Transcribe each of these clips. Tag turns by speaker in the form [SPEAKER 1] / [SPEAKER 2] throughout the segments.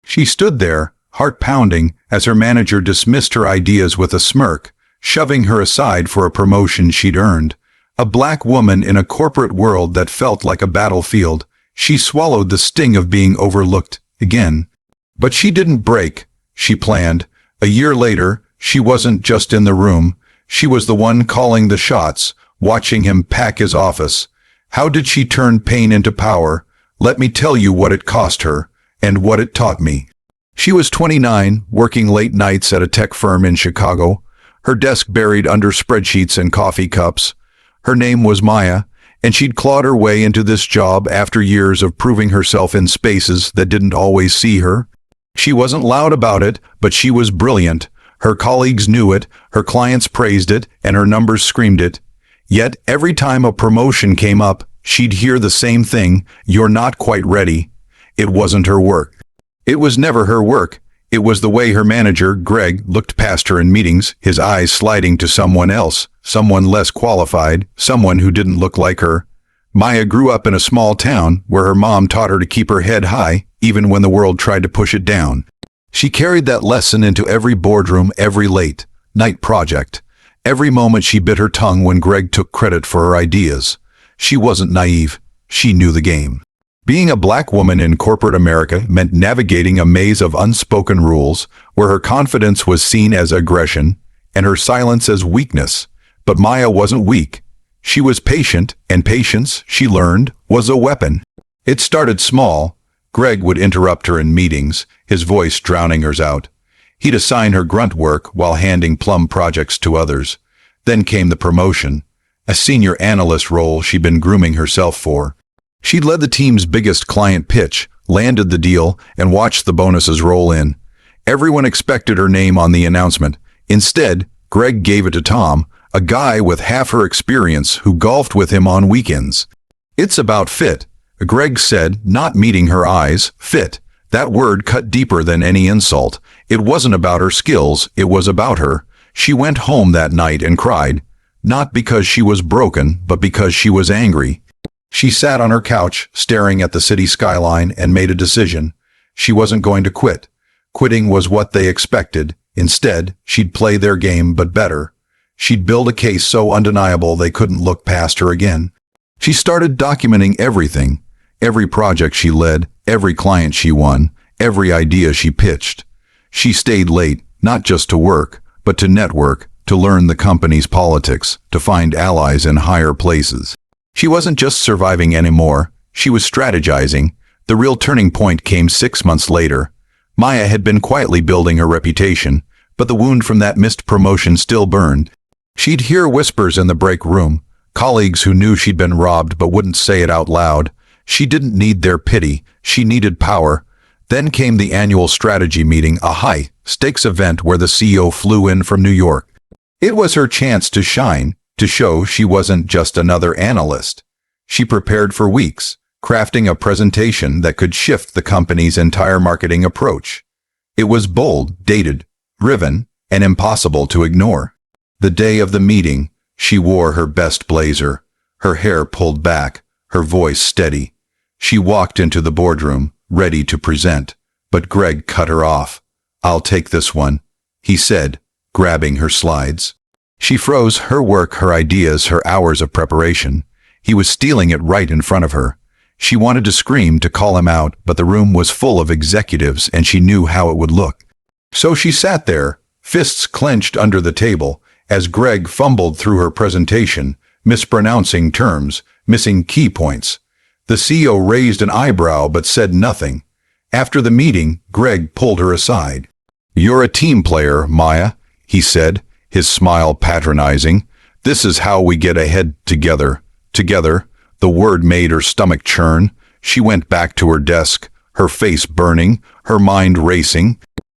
[SPEAKER 1] She stood there, heart pounding, as her manager dismissed her ideas with a smirk, shoving her aside for a promotion she'd earned. A black woman in a corporate world that felt like a battlefield, she swallowed the sting of being overlooked again. But she didn't break. She planned. A year later, she wasn't just in the room. She was the one calling the shots, watching him pack his office. How did she turn pain into power? Let me tell you what it cost her, and what it taught me. She was 29, working late nights at a tech firm in Chicago, her desk buried under spreadsheets and coffee cups. Her name was Maya, and she'd clawed her way into this job after years of proving herself in spaces that didn't always see her. She wasn't loud about it, but she was brilliant. Her colleagues knew it, her clients praised it, and her numbers screamed it. Yet every time a promotion came up, she'd hear the same thing: "You're not quite ready." It wasn't her work. It was never her work. It was the way her manager, Greg, looked past her in meetings, his eyes sliding to someone else, someone less qualified, someone who didn't look like her. Maya grew up in a small town where her mom taught her to keep her head high, even when the world tried to push it down. She carried that lesson into every boardroom, every late night project, every moment she bit her tongue when Greg took credit for her ideas. She wasn't naive. She knew the game. Being a black woman in corporate America meant navigating a maze of unspoken rules where her confidence was seen as aggression and her silence as weakness. But Maya wasn't weak. She was patient, and patience, she learned, was a weapon. It started small. Greg would interrupt her in meetings, his voice drowning hers out. He'd assign her grunt work while handing plum projects to others. Then came the promotion, a senior analyst role she'd been grooming herself for. She'd led the team's biggest client pitch, landed the deal, and watched the bonuses roll in. Everyone expected her name on the announcement. Instead, Greg gave it to Tom, a guy with half her experience who golfed with him on weekends. "It's about fit," Greg said, not meeting her eyes. Fit. That word cut deeper than any insult. It wasn't about her skills, it was about her. She went home that night and cried, not because she was broken, but because she was angry. She sat on her couch, staring at the city skyline, and made a decision. She wasn't going to quit. Quitting was what they expected. Instead, she'd play their game, but better. She'd build a case so undeniable they couldn't look past her again. She started documenting everything. Every project she led, every client she won, every idea she pitched. She stayed late, not just to work, but to network, to learn the company's politics, to find allies in higher places. She wasn't just surviving anymore, she was strategizing. The real turning point came 6 months later. Maya had been quietly building her reputation, but the wound from that missed promotion still burned. She'd hear whispers in the break room, colleagues who knew she'd been robbed but wouldn't say it out loud. She didn't need their pity, she needed power. Then came the annual strategy meeting, a high-stakes event where the CEO flew in from New York. It was her chance to shine, to show she wasn't just another analyst. She prepared for weeks, crafting a presentation that could shift the company's entire marketing approach. It was bold, dated, driven, and impossible to ignore. The day of the meeting, she wore her best blazer, her hair pulled back, her voice steady. She walked into the boardroom, ready to present, but Greg cut her off. "I'll take this one," he said, grabbing her slides. She froze, her work, her ideas, her hours of preparation. He was stealing it right in front of her. She wanted to scream, to call him out, but the room was full of executives and she knew how it would look. So she sat there, fists clenched under the table, as Greg fumbled through her presentation, mispronouncing terms, missing key points. The CEO raised an eyebrow but said nothing. After the meeting, Greg pulled her aside. "You're a team player, Maya," he said, his smile patronizing. "This is how we get ahead together." Together. The word made her stomach churn. She went back to her desk, her face burning, her mind racing.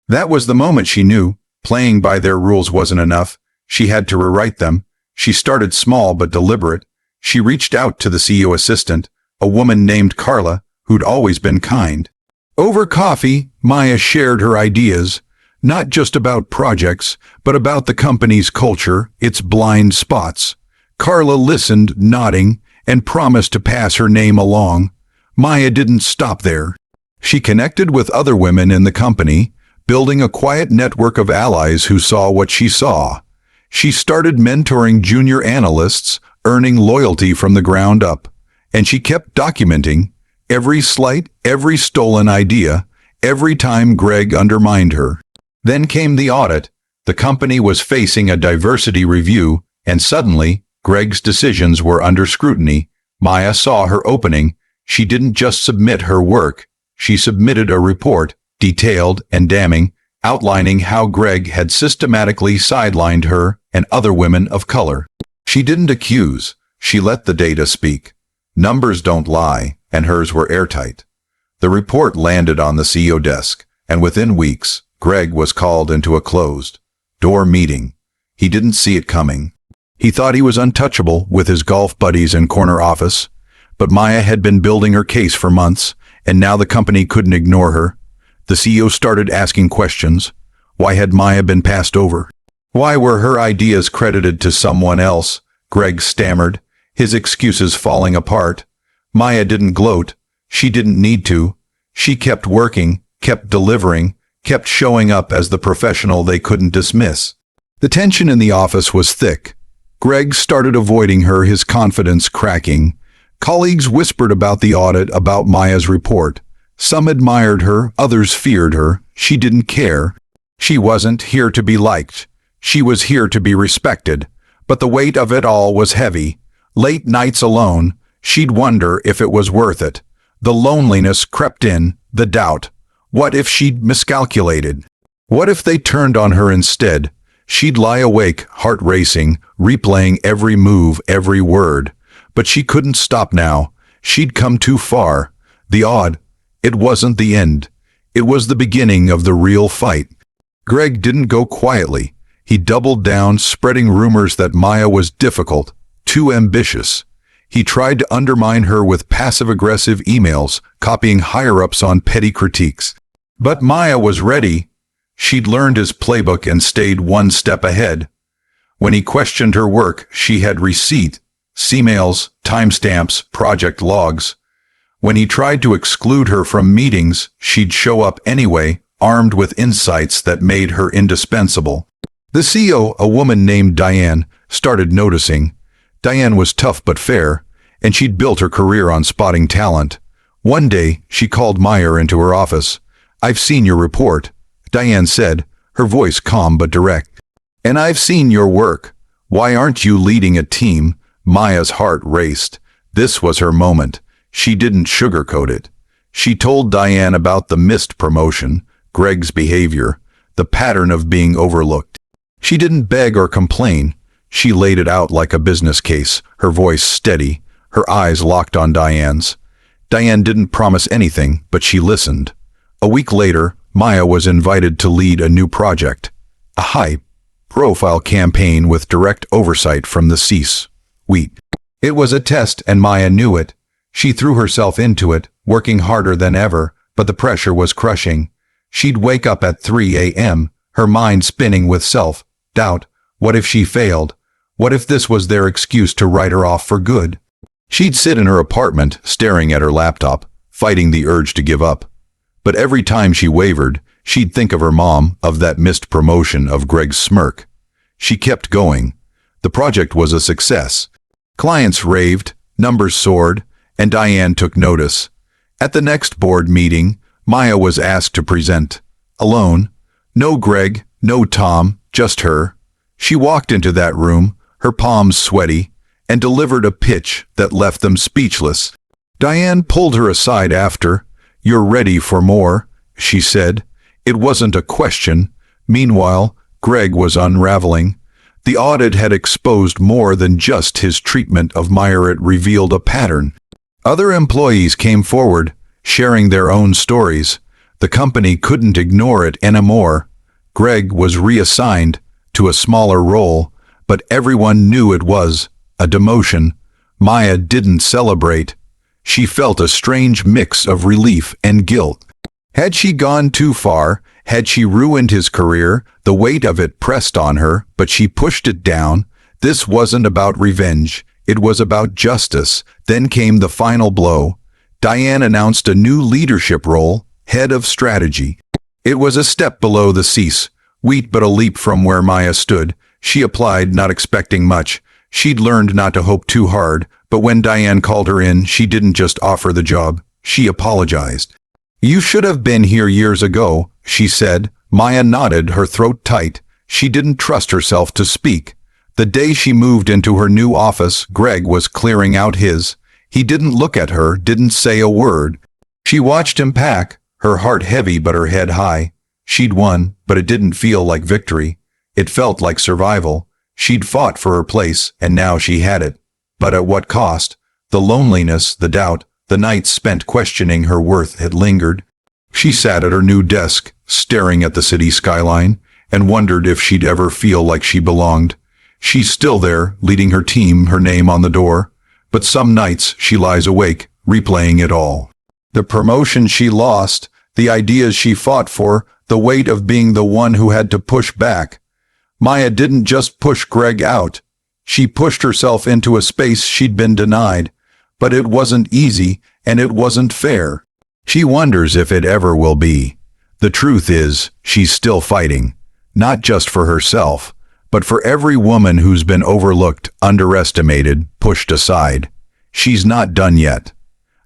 [SPEAKER 1] That was the moment she knew playing by their rules wasn't enough. She had to rewrite them. She started small but deliberate. She reached out to the CEO assistant, a woman named Carla, who'd always been kind. Over coffee, Maya shared her ideas, not just about projects, but about the company's culture, its blind spots. Carla listened, nodding, and promised to pass her name along. Maya didn't stop there. She connected with other women in the company, building a quiet network of allies who saw what she saw. She started mentoring junior analysts, earning loyalty from the ground up. And she kept documenting every slight, every stolen idea, every time Greg undermined her. Then came the audit. The company was facing a diversity review, and suddenly, Greg's decisions were under scrutiny. Maya saw her opening. She didn't just submit her work. She submitted a report, detailed and damning, outlining how Greg had systematically sidelined her and other women of color. She didn't accuse. She let the data speak. Numbers don't lie, and hers were airtight. The report landed on the CEO desk, and within weeks, Greg was called into a closed-door meeting. He didn't see it coming. He thought he was untouchable with his golf buddies and corner office, but Maya had been building her case for months, and now the company couldn't ignore her. The CEO started asking questions. Why had Maya been passed over? Why were her ideas credited to someone else? Greg stammered, his excuses falling apart. Maya didn't gloat. She didn't need to. She kept working, kept delivering, kept showing up as the professional they couldn't dismiss. The tension in the office was thick. Greg started avoiding her, his confidence cracking. Colleagues whispered about the audit, about Maya's report. Some admired her, others feared her. She didn't care. She wasn't here to be liked. She was here to be respected. But the weight of it all was heavy. Late nights alone, she'd wonder if it was worth it. The loneliness crept in, the doubt. What if she'd miscalculated? What if they turned on her instead? She'd lie awake, heart racing, replaying every move, every word. But she couldn't stop now. She'd come too far. It wasn't the end. It was the beginning of the real fight. Greg didn't go quietly. He doubled down, spreading rumors that Maya was difficult, too ambitious. He tried to undermine her with passive-aggressive emails, copying higher-ups on petty critiques. But Maya was ready. She'd learned his playbook and stayed one step ahead. When he questioned her work, she had receipts, emails, timestamps, project logs. When he tried to exclude her from meetings, she'd show up anyway, armed with insights that made her indispensable. The CEO, a woman named Diane, started noticing. Diane was tough but fair, and she'd built her career on spotting talent. One day, she called Maya into her office. "I've seen your report," Diane said, her voice calm but direct. "And I've seen your work. Why aren't you leading a team?" Maya's heart raced. This was her moment. She didn't sugarcoat it. She told Diane about the missed promotion, Greg's behavior, the pattern of being overlooked. She didn't beg or complain. She laid it out like a business case, her voice steady, her eyes locked on Diane's. Diane didn't promise anything, but she listened. A week later, Maya was invited to lead a new project, a high-profile campaign with direct oversight from the C-suite. It was a test, and Maya knew it. She threw herself into it, working harder than ever, but the pressure was crushing. She'd wake up at 3 a.m., her mind spinning with self-doubt. What if she failed? What if this was their excuse to write her off for good? She'd sit in her apartment, staring at her laptop, fighting the urge to give up. But every time she wavered, she'd think of her mom, of that missed promotion, of Greg's smirk. She kept going. The project was a success. Clients raved, numbers soared, and Diane took notice. At the next board meeting, Maya was asked to present. Alone. No Greg, no Tom, just her. She walked into that room, her palms sweaty, and delivered a pitch that left them speechless. Diane pulled her aside after. "You're ready for more," she said. It wasn't a question. Meanwhile, Greg was unraveling. The audit had exposed more than just his treatment of Maya. It revealed a pattern. Other employees came forward, sharing their own stories. The company couldn't ignore it anymore. Greg was reassigned to a smaller role, but everyone knew it was a demotion. Maya didn't celebrate. She felt a strange mix of relief and guilt. Had she gone too far? Had she ruined his career? The weight of it pressed on her, but she pushed it down. This wasn't about revenge. It was about justice. Then came the final blow. Diane announced a new leadership role, head of strategy. It was a step below the cease, wheat but a leap from where Maya stood. She applied, not expecting much. She'd learned not to hope too hard, but when Diane called her in, she didn't just offer the job. She apologized. "You should have been here years ago," she said. Maya nodded, her throat tight. She didn't trust herself to speak. The day she moved into her new office, Greg was clearing out his. He didn't look at her, didn't say a word. She watched him pack, her heart heavy but her head high. She'd won, but it didn't feel like victory. It felt like survival. She'd fought for her place, and now she had it. But at what cost? The loneliness, the doubt, the nights spent questioning her worth had lingered. She sat at her new desk, staring at the city skyline, and wondered if she'd ever feel like she belonged. She's still there, leading her team, her name on the door. But some nights she lies awake, replaying it all. The promotion she lost, the ideas she fought for, the weight of being the one who had to push back. Maya didn't just push Greg out. She pushed herself into a space she'd been denied. But it wasn't easy, and it wasn't fair. She wonders if it ever will be. The truth is, she's still fighting. Not just for herself, but for every woman who's been overlooked, underestimated, pushed aside. She's not done yet.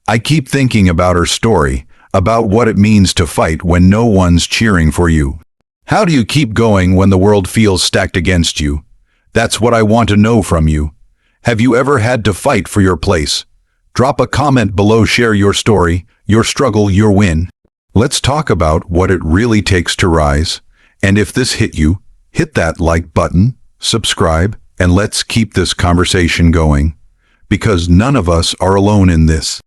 [SPEAKER 1] I keep thinking about her story, about what it means to fight when no one's cheering for you. How do you keep going when the world feels stacked against you? That's what I want to know from you. Have you ever had to fight for your place? Drop a comment below, share your story, your struggle, your win. Let's talk about what it really takes to rise. And if this hit you, hit that like button, subscribe, and let's keep this conversation going. Because none of us are alone in this.